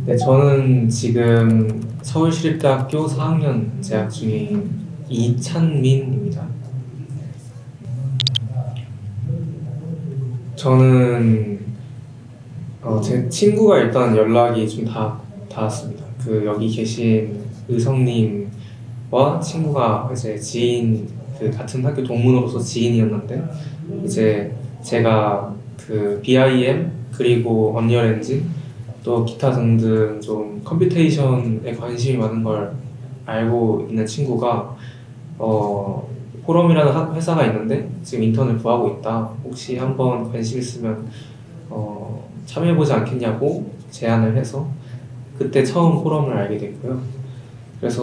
네, 저는 지금 서울시립대학교 4학년 재학 중인 이찬민입니다. 저는 제 친구가 일단 연락이 좀 닿았습니다. 여기 계신 의성님과 친구가 이제 지인, 같은 학교 동문으로서 지인이었는데, 이제 제가 BIM 그리고 언리얼 엔진 또 기타 등등 좀 컴퓨테이션에 관심이 많은 걸 알고 있는 친구가 포럼이라는 회사가 있는데 지금 인턴을 구하고 있다. 혹시 한번 관심 있으면 참여해보지 않겠냐고 제안을 해서 그때 처음 포럼을 알게 됐고요. 그래서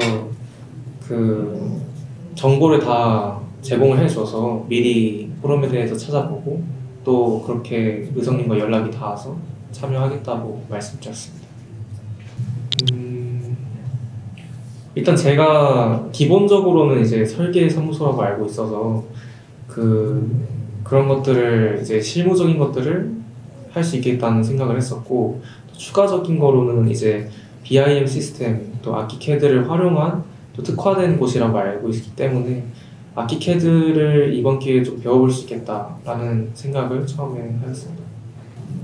정보를 다 제공을 해줘서 미리 포럼에 대해서 찾아보고 또 그렇게 의성님과 연락이 닿아서 참여하겠다고 말씀드렸습니다. 일단 제가 기본적으로는 이제 설계 사무소라고 알고 있어서 그런 것들을 이제 실무적인 것들을 할 수 있겠다는 생각을 했었고, 또 추가적인 거로는 이제 BIM 시스템 또 아키캐드를 활용한 또 특화된 곳이라고 알고 있기 때문에 아키캐드를 이번 기회에 좀 배워볼 수 있겠다라는 생각을 처음에 하였습니다.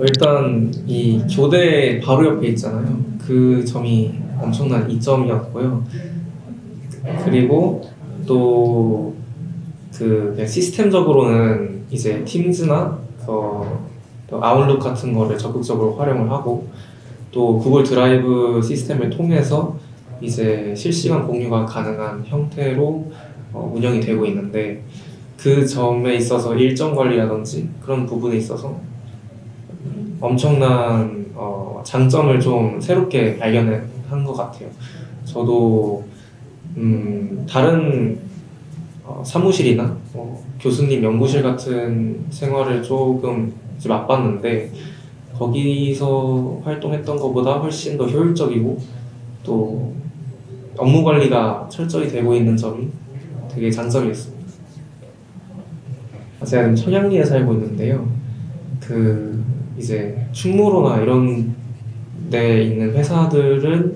일단 이 교대 바로 옆에 있잖아요. 그 점이 엄청난 이점이었고요. 그리고 또 그냥 시스템적으로는 이제 팀즈나 또 아웃룩 같은 거를 적극적으로 활용을 하고, 또 구글 드라이브 시스템을 통해서 이제 실시간 공유가 가능한 형태로 운영이 되고 있는데, 그 점에 있어서 일정 관리라든지 그런 부분에 있어서 엄청난 장점을 좀 새롭게 발견한 것 같아요. 저도 다른 사무실이나 교수님 연구실 같은 생활을 조금 이제 맛봤는데, 거기서 활동했던 것보다 훨씬 더 효율적이고 또 업무 관리가 철저히 되고 있는 점이 되게 장점이었습니다. 제가 지금 청량리에 살고 있는데요. 이제 충무로나 이런 데 있는 회사들은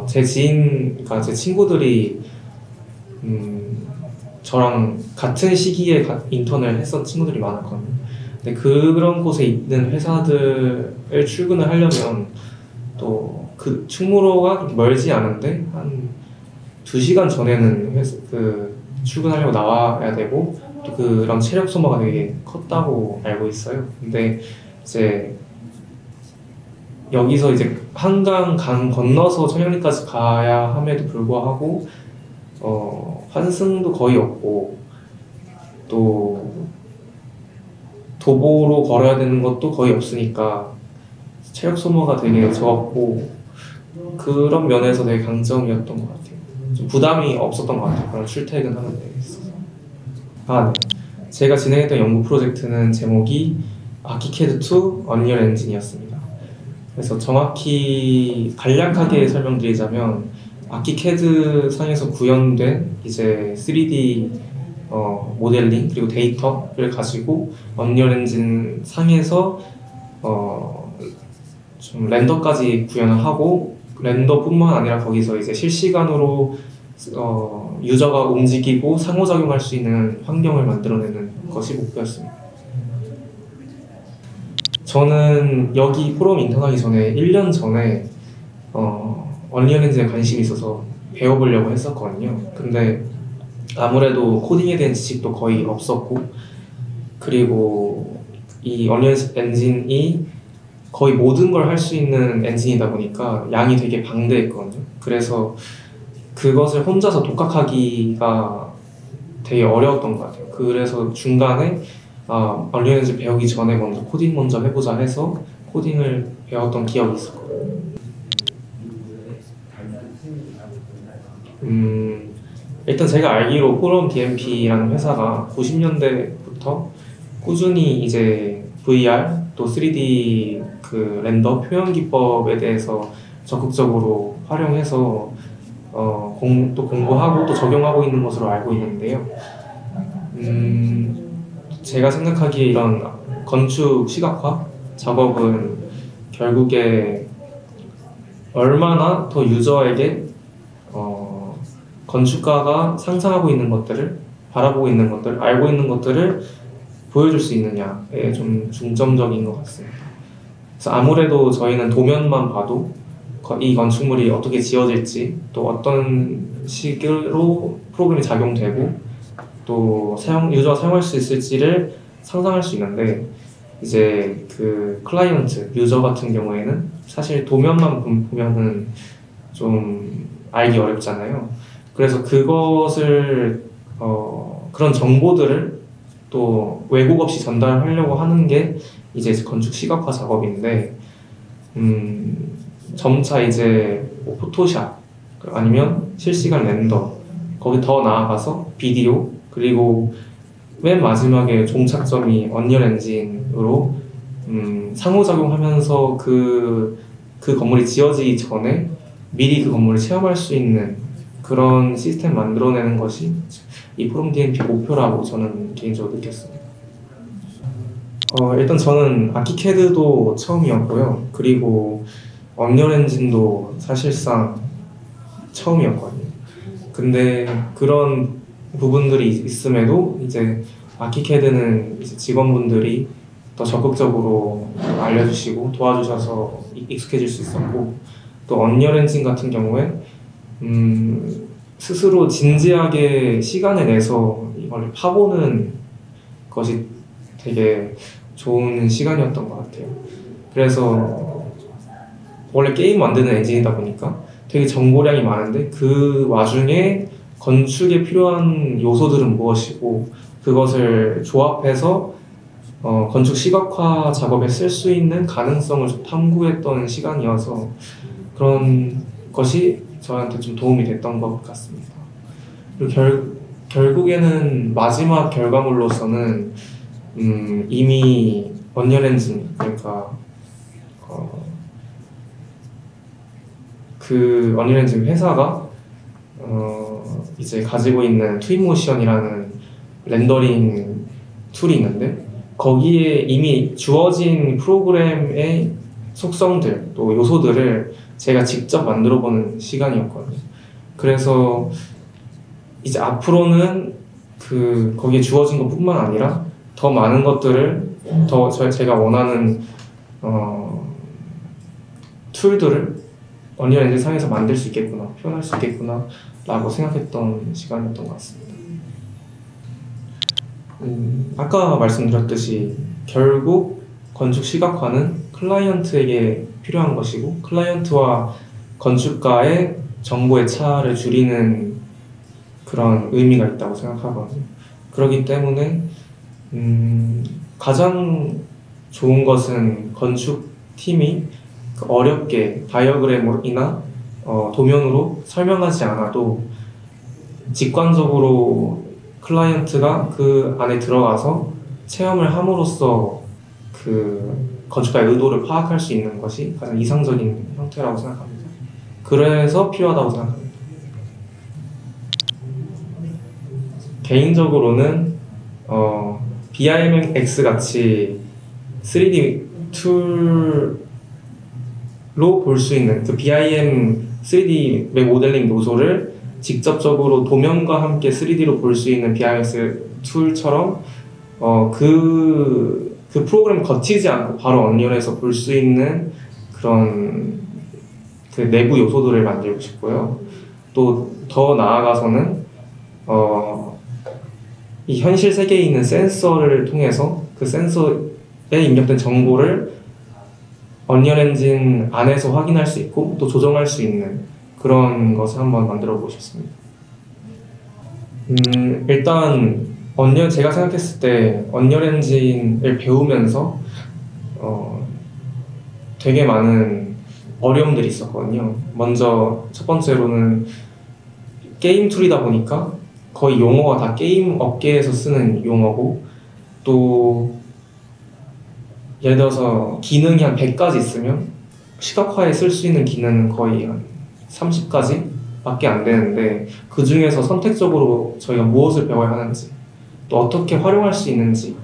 제 지인과 제 친구들이 저랑 같은 시기에 인턴을 했던 친구들이 많았거든요. 근데 그런 곳에 있는 회사들을 출근을 하려면 또 충무로가 멀지 않은데 한 2시간 전에는 출근하려고 나와야 되고, 또 그런 체력 소모가 되게 컸다고 알고 있어요. 근데 이제 여기서 이제 한강 강 건너서 청량리까지 가야 함에도 불구하고 환승도 거의 없고, 또 도보로 걸어야 되는 것도 거의 없으니까 체력 소모가 되게 적었고, 그런 면에서 되게 강점이었던 것 같아요. 좀 부담이 없었던 것 같아요. 그런 출퇴근하는 데 있어서. 네. 제가 진행했던 연구 프로젝트는 제목이 아키캐드2 언리얼 엔진이었습니다. 그래서 정확히 간략하게 설명드리자면, 아키캐드 상에서 구현된 이제 3D 모델링 그리고 데이터를 가지고 언리얼 엔진 상에서 좀 렌더까지 구현을 하고, 렌더뿐만 아니라 거기서 이제 실시간으로 유저가 움직이고 상호작용할 수 있는 환경을 만들어내는 것이 목표였습니다. 저는 여기 포럼 인턴하기 전에 1년 전에 언리얼 엔진에 관심이 있어서 배워보려고 했었거든요. 근데 아무래도 코딩에 대한 지식도 거의 없었고, 그리고 이 언리얼 엔진이 거의 모든 걸 할 수 있는 엔진이다 보니까 양이 되게 방대했거든요. 그래서 그것을 혼자서 독학하기가 되게 어려웠던 것 같아요. 그래서 중간에 언리얼 엔진 배우기 전에 코딩 먼저 해보자 해서 코딩을 배웠던 기억이 있었거든요. 일단 제가 알기로 포럼 DMP라는 회사가 90년대부터 꾸준히 이제 VR 또 3D 렌더 표현 기법에 대해서 적극적으로 활용해서 또 공부하고 또 적용하고 있는 것으로 알고 있는데요. 제가 생각하기에 이런 건축 시각화 작업은 결국에 얼마나 더 유저에게 건축가가 상상하고 있는 것들을, 바라보고 있는 것들, 알고 있는 것들을 보여줄 수 있느냐에 좀 중점적인 것 같습니다. 그래서 아무래도 저희는 도면만 봐도 이 건축물이 어떻게 지어질지, 또 어떤 식으로 프로그램이 작용되고, 또 유저가 사용할 수 있을지를 상상할 수 있는데, 이제 그 클라이언트, 유저 같은 경우에는 사실 도면만 보면은 좀 알기 어렵잖아요. 그래서 그것을 그런 정보들을 또 왜곡 없이 전달하려고 하는 게 이제 건축 시각화 작업인데, 점차 이제 뭐 포토샵 아니면 실시간 렌더, 거기 더 나아가서 비디오, 그리고 맨 마지막에 종착점이 언리얼 엔진으로 상호작용하면서 그 건물이 지어지기 전에 미리 그 건물을 체험할 수 있는 그런 시스템 만들어내는 것이 이 포럼 DMP 목표라고 저는 개인적으로 느꼈습니다. 일단 저는 아키캐드도 처음이었고요. 그리고 언리얼 엔진도 사실상 처음이었거든요. 근데 그런 부분들이 있음에도 이제 아키캐드는 이제 직원분들이 더 적극적으로 알려주시고 도와주셔서 익숙해질 수 있었고, 또 언리얼 엔진 같은 경우에 스스로 진지하게 시간을 내서 이걸 파보는 것이 되게 좋은 시간이었던 것 같아요. 그래서 원래 게임 만드는 엔진이다 보니까 되게 정보량이 많은데, 그 와중에 건축에 필요한 요소들은 무엇이고 그것을 조합해서 건축 시각화 작업에 쓸 수 있는 가능성을 좀 탐구했던 시간이어서 그런 것이 저한테 좀 도움이 됐던 것 같습니다. 그리고 결국에는 마지막 결과물로서는 이미 언리얼 엔진, 그러니까 그 언리얼 엔진 회사가 이제 가지고 있는 트윈모션이라는 렌더링 툴이 있는데, 거기에 이미 주어진 프로그램의 속성들, 또 요소들을 제가 직접 만들어보는 시간이었거든요. 그래서 이제 앞으로는 거기에 주어진 것뿐만 아니라 더 많은 것들을, 제가 원하는 툴들을 언리얼 엔진 상에서 만들 수 있겠구나, 표현할 수 있겠구나 라고 생각했던 시간이었던 것 같습니다. 아까 말씀드렸듯이 결국 건축 시각화는 클라이언트에게 필요한 것이고, 클라이언트와 건축가의 정보의 차를 줄이는 그런 의미가 있다고 생각하거든요. 그렇기 때문에 가장 좋은 것은 건축팀이 어렵게 다이어그램이나 도면으로 설명하지 않아도 직관적으로 클라이언트가 그 안에 들어가서 체험을 함으로써 그 건축가의 의도를 파악할 수 있는 것이 가장 이상적인 형태라고 생각합니다. 그래서 필요하다고 생각합니다. 개인적으로는 BIMX 같이 3D 툴로 볼 수 있는 그 BIM 3D 맵 모델링 요소를 직접적으로 도면과 함께 3D로 볼 수 있는 BIMX 툴처럼 그 프로그램 거치지 않고 바로 언리얼에서 볼 수 있는 그런 그 내부 요소들을 만들고 싶고요. 또 더 나아가서는 이 현실 세계에 있는 센서를 통해서 그 센서에 입력된 정보를 언리얼 엔진 안에서 확인할 수 있고 또 조정할 수 있는 그런 것을 한번 만들어 보고 싶습니다. 일단 제가 생각했을 때 언리얼 엔진을 배우면서 되게 많은 어려움들이 있었거든요. 먼저 첫 번째로는 게임 툴이다 보니까 거의 용어가 다 게임 업계에서 쓰는 용어고, 또 예를 들어서 기능이 한 100가지 있으면 시각화에 쓸 수 있는 기능은 거의 한 30가지 밖에 안 되는데, 그 중에서 선택적으로 저희가 무엇을 배워야 하는지 또 어떻게 활용할 수 있는지에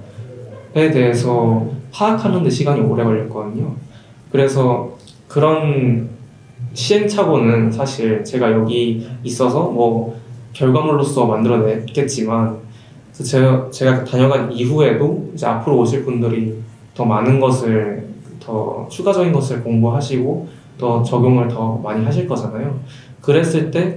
대해서 파악하는 데 시간이 오래 걸렸거든요. 그래서 그런 시행착오는 사실 제가 여기 있어서 뭐 결과물로서 만들어냈겠지만 제가 다녀간 이후에도 이제 앞으로 오실 분들이 더 많은 것을 더 추가적인 것을 공부하시고 더 적용을 더 많이 하실 거잖아요. 그랬을 때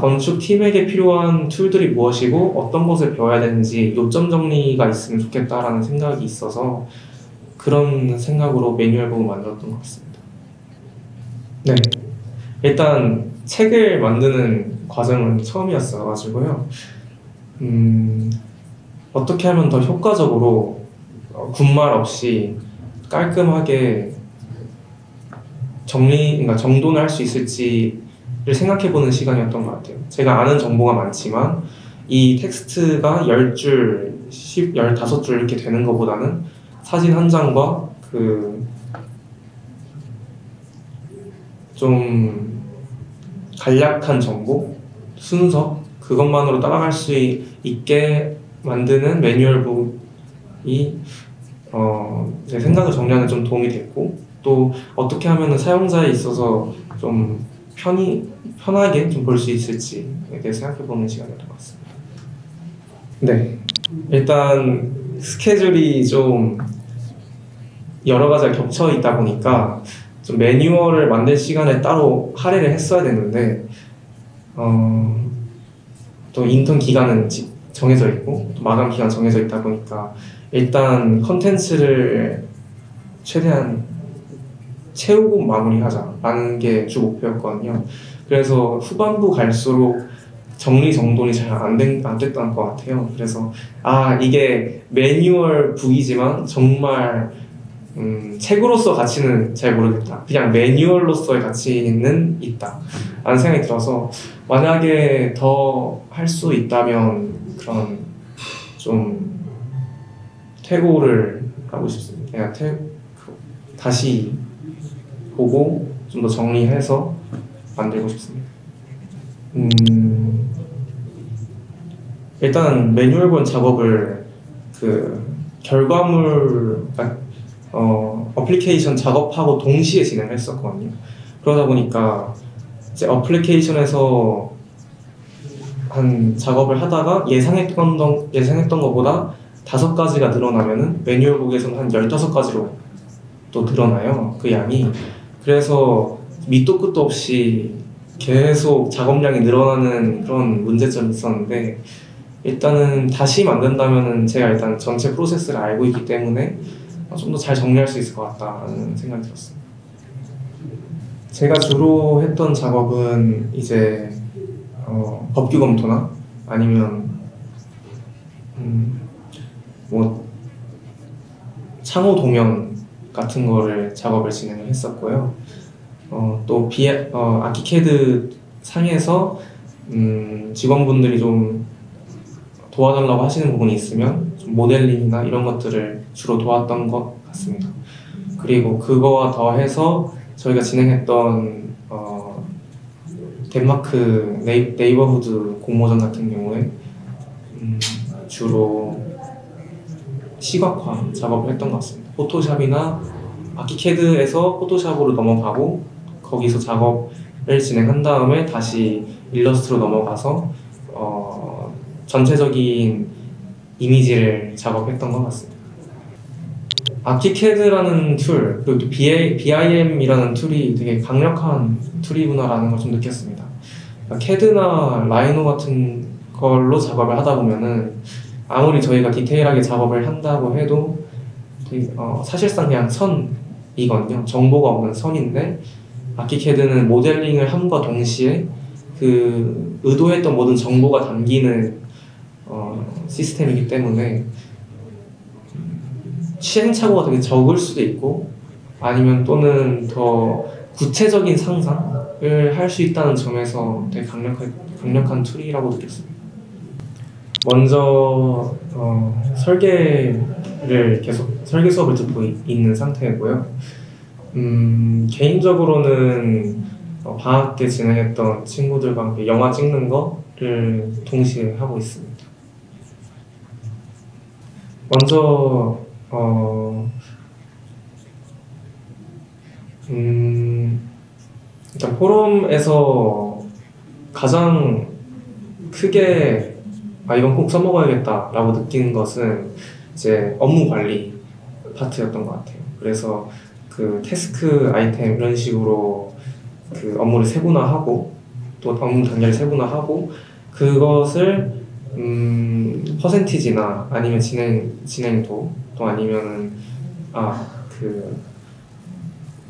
건축팀에게 필요한 툴들이 무엇이고 어떤 것을 배워야 되는지 요점 정리가 있으면 좋겠다라는 생각이 있어서 그런 생각으로 매뉴얼북을 만들었던 것 같습니다. 네, 일단 책을 만드는 과정은 처음이었어가지고요. 어떻게 하면 더 효과적으로 군말 없이 깔끔하게 그러니까 정돈을 할 수 있을지를 생각해보는 시간이었던 것 같아요. 제가 아는 정보가 많지만 이 텍스트가 10줄, 15줄 이렇게 되는 것보다는 사진 한 장과 좀 간략한 정보, 순서 그것만으로 따라갈 수 있게 만드는 매뉴얼북이 제 생각을 정리하는 좀 도움이 됐고 또 어떻게 하면 사용자에 있어서 좀 편하게 좀 볼 수 있을지에 대해서 생각해보는 시간이었던 것 같습니다. 네, 일단 스케줄이 좀 여러 가지가 겹쳐 있다 보니까 좀 매뉴얼을 만들 시간을 따로 할애를 했어야 되는데 또 인턴 기간은 정해져 있고 또 마감 기간 정해져 있다 보니까 일단 컨텐츠를 최대한 채우고 마무리하자라는 게 주 목표였거든요. 그래서 후반부 갈수록 정리정돈이 잘 안 됐던 것 같아요. 그래서 이게 매뉴얼 북이지만 정말 책으로서 가치는 잘 모르겠다. 그냥 매뉴얼로서의 가치는 있다 라는 생각이 들어서 만약에 더 할 수 있다면 그런 좀 퇴고를 하고 싶습니다. 그냥 다시 보고 좀 더 정리해서 만들고 싶습니다. 일단 매뉴얼본 작업을 결과물 어플리케이션 작업하고 동시에 진행했었거든요. 그러다 보니까 이제 어플리케이션에서 한 작업을 하다가 예상했던 것보다 5가지가 늘어나면은 매뉴얼북에서는 한 15가지로 또 늘어나요. 그 양이. 그래서 밑도 끝도 없이 계속 작업량이 늘어나는 그런 문제점이 있었는데 일단은 다시 만든다면은 제가 일단 전체 프로세스를 알고 있기 때문에 좀 더 잘 정리할 수 있을 것 같다는 생각이 들었어요. 제가 주로 했던 작업은 이제 법규 검토나 아니면 뭐 창호 도면 같은 거를 작업을 진행을 했었고요. 또 아키캐드 상에서 직원분들이 좀 도와달라고 하시는 부분이 있으면 좀 모델링이나 이런 것들을 주로 도왔던 것 같습니다. 그리고 그거와 더해서 저희가 진행했던 덴마크 네이버후드 공모전 같은 경우에 주로 시각화 작업을 했던 것 같습니다. 포토샵이나 아키캐드에서 포토샵으로 넘어가고 거기서 작업을 진행한 다음에 다시 일러스트로 넘어가서 전체적인 이미지를 작업했던 것 같습니다. 아키캐드라는 툴, 그리고 또 BIM이라는 툴이 되게 강력한 툴이구나라는 걸 좀 느꼈습니다. 그러니까 캐드나 라이노 같은 걸로 작업을 하다 보면은 아무리 저희가 디테일하게 작업을 한다고 해도 사실상 그냥 선이거든요. 정보가 없는 선인데 아키캐드는 모델링을 함과 동시에 그 의도했던 모든 정보가 담기는 시스템이기 때문에 시행착오가 되게 적을 수도 있고 아니면 또는 더 구체적인 상상을 할 수 있다는 점에서 되게 강력한 툴이라고 느꼈습니다. 먼저 설계를 계속 설계 수업을 듣고 있는 상태고요. 개인적으로는 방학 때 진행했던 친구들과 함께 영화 찍는 거를 동시에 하고 있습니다. 먼저 일단 포럼에서 가장 크게 이건 꼭 써먹어야겠다 라고 느낀 것은 이제 업무 관리 파트였던 것 같아요. 그래서 그 태스크 아이템 이런 식으로 그 업무를 세분화하고 또 업무 단계를 세분화하고 그것을 퍼센티지나 아니면 진행도 또 아니면은 그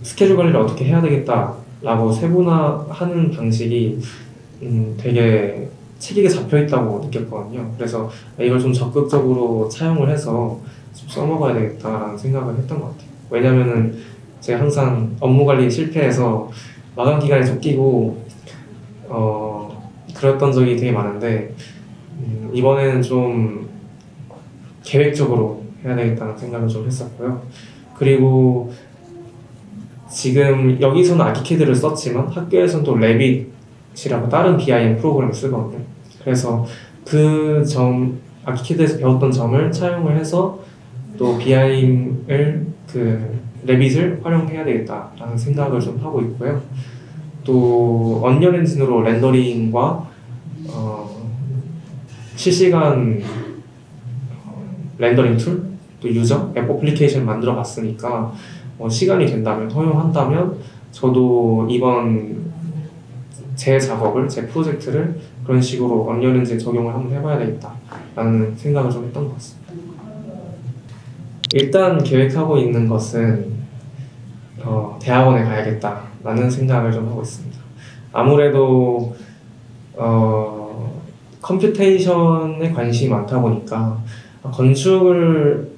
스케줄 관리를 어떻게 해야 되겠다라고 세분화하는 방식이 되게 책 있게 잡혀 있다고 느꼈거든요. 그래서 이걸 좀 적극적으로 차용을 해서 좀 써먹어야 되겠다라는 생각을 했던 것 같아요. 왜냐면은 제가 항상 업무 관리 실패해서 마감 기간에 쫓기고 그랬던 적이 되게 많은데 이번에는 좀 계획적으로 해야 되겠다는 생각을 좀 했었고요. 그리고 지금 여기서는 아키캐드를 썼지만 학교에서는 또 레빗이라고 다른 BIM 프로그램을 쓰거든요. 그래서 그 아키캐드에서 배웠던 점을 차용을 해서 또 BIM을 그 레빗을 활용해야 되겠다라는 생각을 좀 하고 있고요. 또 언리얼 엔진으로 렌더링과 실시간 렌더링 툴, 또 유저, 앱 어플리케이션 만들어 봤으니까 시간이 된다면, 허용한다면 저도 이번 제 작업을, 제 프로젝트를 그런 식으로 언리얼 엔진 적용을 한번 해봐야 되겠다라는 생각을 좀 했던 것 같습니다. 일단 계획하고 있는 것은 대학원에 가야겠다라는 생각을 좀 하고 있습니다. 아무래도 컴퓨테이션에 관심이 많다 보니까 건축을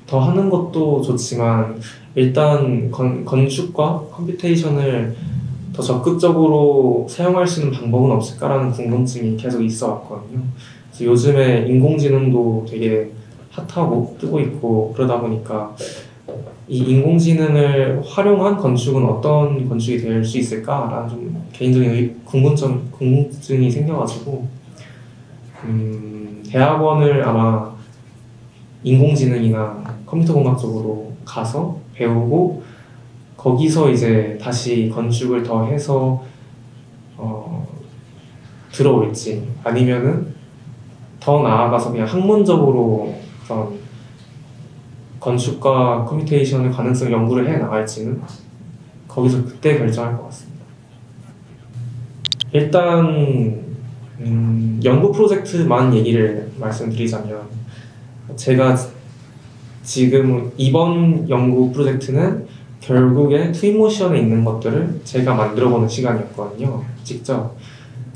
더 하는 것도 좋지만 일단 건축과 컴퓨테이션을 더 적극적으로 사용할 수 있는 방법은 없을까라는 궁금증이 계속 있어 왔거든요. 그래서 요즘에 인공지능도 되게 핫하고 뜨고 있고 그러다 보니까 이 인공지능을 활용한 건축은 어떤 건축이 될 수 있을까라는 좀 개인적인 궁금증이 생겨가지고 대학원을 아마 인공지능이나 컴퓨터 공학 쪽으로 가서 배우고 거기서 이제 다시 건축을 더 해서 들어올지 아니면은 더 나아가서 그냥 학문적으로 그런 건축과 컴퓨테이션의 가능성 연구를 해 나갈지는 거기서 그때 결정할 것 같습니다. 일단 연구 프로젝트만 얘기를 말씀드리자면 제가 지금 이번 연구 프로젝트는 결국에 트윈모션에 있는 것들을 제가 만들어보는 시간이었거든요. 직접.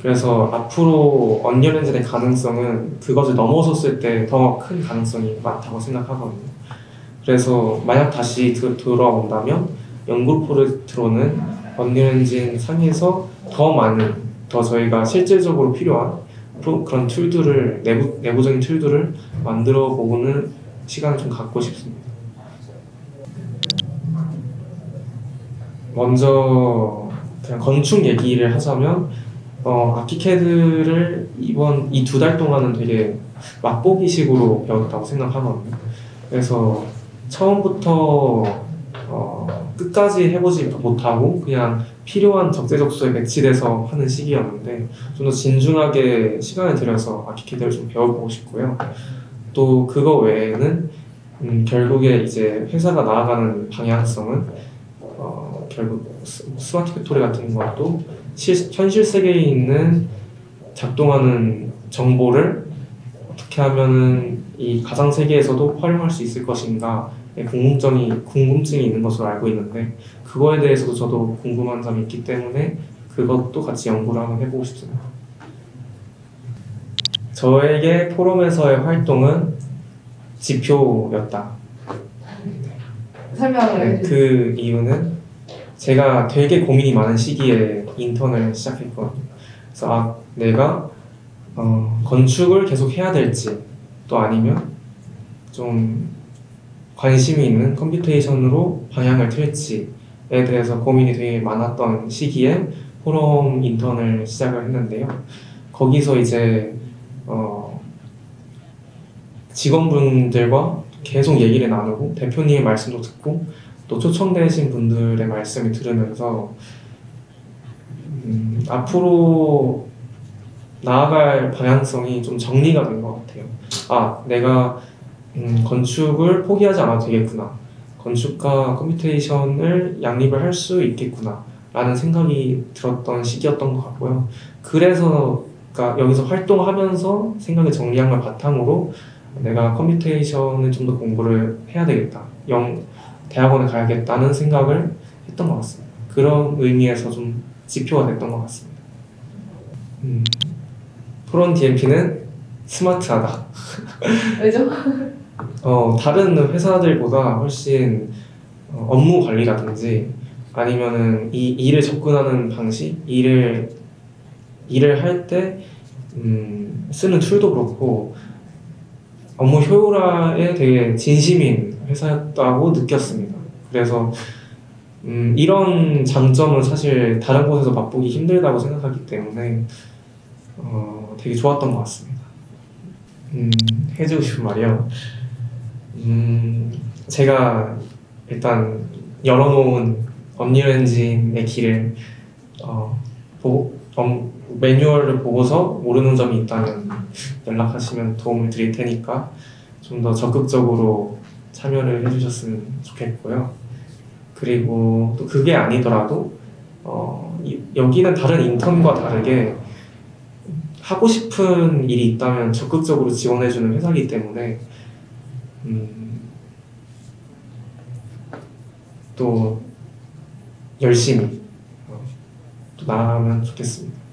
그래서 앞으로 언리얼 엔진의 가능성은 그것을 넘어섰을 때 더 큰 가능성이 많다고 생각하거든요. 그래서 만약 다시 돌아온다면 연구 프로젝트로는 언리얼 엔진 상에서 더 많은, 더 저희가 실질적으로 필요한 그런 툴들을, 내부적인 툴들을 만들어 보는 시간을 좀 갖고 싶습니다. 먼저 그냥 건축 얘기를 하자면 아키캐드를 이번 이 2달 동안은 되게 맛보기식으로 배웠다고 생각하거든요. 그래서 처음부터 끝까지 해보지 못하고 그냥 필요한 적재적소에 배치돼서 하는 시기였는데 좀 더 진중하게 시간을 들여서 아키캐드를 좀 배워보고 싶고요. 또 그거 외에는 결국에 이제 회사가 나아가는 방향성은 결국 스마트 팩토리 같은 것도 현실 세계에 있는 작동하는 정보를 어떻게 하면은 이 가상 세계에서도 활용할 수 있을 것인가에 궁금증이 있는 것으로 알고 있는데 그거에 대해서도 저도 궁금한 점이 있기 때문에 그것도 같이 연구를 한번 해보고 싶습니다. 저에게 포럼에서의 활동은 지표였다. 설명을 해주세요. 그 이유는 제가 되게 고민이 많은 시기에 인턴을 시작했거든요. 그래서 내가 건축을 계속 해야 될지 또 아니면 좀 관심이 있는 컴퓨테이션으로 방향을 틀지에 대해서 고민이 되게 많았던 시기에 포럼 인턴을 시작을 했는데요. 거기서 이제 직원분들과 계속 얘기를 나누고 대표님의 말씀도 듣고 또 초청되신 분들의 말씀을 들으면서 앞으로 나아갈 방향성이 좀 정리가 된 것 같아요. 아, 내가 건축을 포기하지 않아도 되겠구나. 건축과 컴퓨테이션을 양립을 할 수 있겠구나. 라는 생각이 들었던 시기였던 것 같고요. 그래서 그러니까 여기서 활동하면서 생각을 정리한 걸 바탕으로 내가 컴퓨테이션을 좀 더 공부를 해야 되겠다. 대학원에 가야겠다는 생각을 했던 것 같습니다. 그런 의미에서 좀 지표가 됐던 것 같습니다. 프론 DMP는 스마트하다. 왜죠? 다른 회사들보다 훨씬 업무 관리라든지 아니면은 이 일을 접근하는 방식, 일을 할 때 쓰는 툴도 그렇고 업무 효율화에 되게 진심인 회사였다고 느꼈습니다. 그래서 이런 장점은 사실 다른 곳에서 맛보기 힘들다고 생각하기 때문에 되게 좋았던 것 같습니다. 해주고 싶은 말이요. 제가 일단 열어놓은 언리얼 엔진의 길을 매뉴얼을 보고서 모르는 점이 있다면 연락하시면 도움을 드릴 테니까 좀 더 적극적으로 참여를 해주셨으면 좋겠고요. 그리고 또 그게 아니더라도 여기는 다른 인턴과 다르게 하고 싶은 일이 있다면 적극적으로 지원해주는 회사이기 때문에 또 열심히 또 나아가면 좋겠습니다.